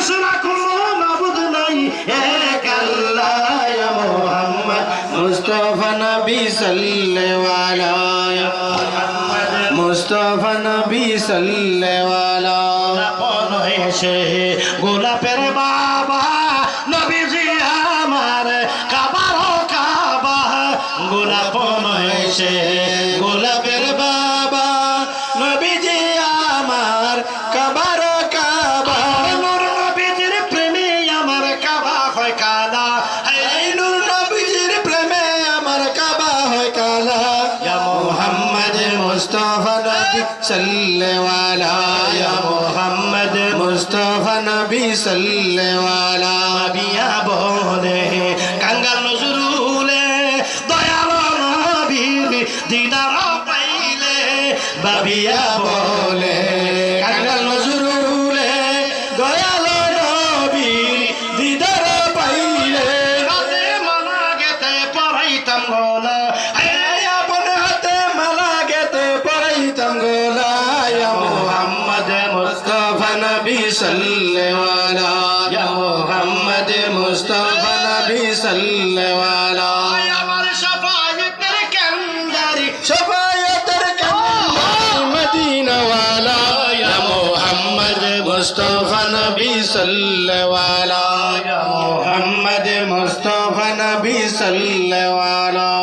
সেরা কোনো মাবুদ নাই এক আল্লাহ ইয়া মুহাম্মদ মুস্তাফা নবী সাল্লাল্লাহু আলাইহি মুস্তাফা নবী সাল্লাল্লাহু আলাইহি গোলাপের বাবা নবীজি আমার কাবার কাবা গোলাপ নয়সে গোলাপের বাবা নবীজি আমার কাবার কাবা নূর নবীজির প্রেমে আমার কাবা হয় কালা এই নূর নবীজির প্রেমে আমার কাবা হয় কালা ইয়া মুহাম্মদ মুস্তাফা নবী সাল্লাল্লাহু আলাইহি ইয়া মুহাম্মদ মুস্তাফা নবী সাল্লাল্লাহু আলাইহি বিয়া বলে কাঙ্গাল নজরুলে দয়াল নবীর দিদার পাইলে বাবিয়া বলে কাঙ্গাল নজরুলে দয়াল নবীর দিদার পাইলে হাতে মালা গেতে পরাইতাম গোলা আপন হাতে মালা গেতে পরাইতাম গোলা ইয়া মুহাম্মদ মুস্তাফা নবী সাল্লাল্লাহু আলাইহি ইয়া মুহাম্মদ মুস্তাফা নবী সাল্লাল্লাহু আলাইহি আমার শাফায়াতের কান্দারি শাফায়াতের কান্দারি মদিনা ওয়ালা ইয়া মুহাম্মদ মুস্তাফা নবী সাল্লাল্লাহু আলাইহি ইয়া মুহাম্মদ মুস্তাফা নবী সাল্লাল্লাহু আলাইহি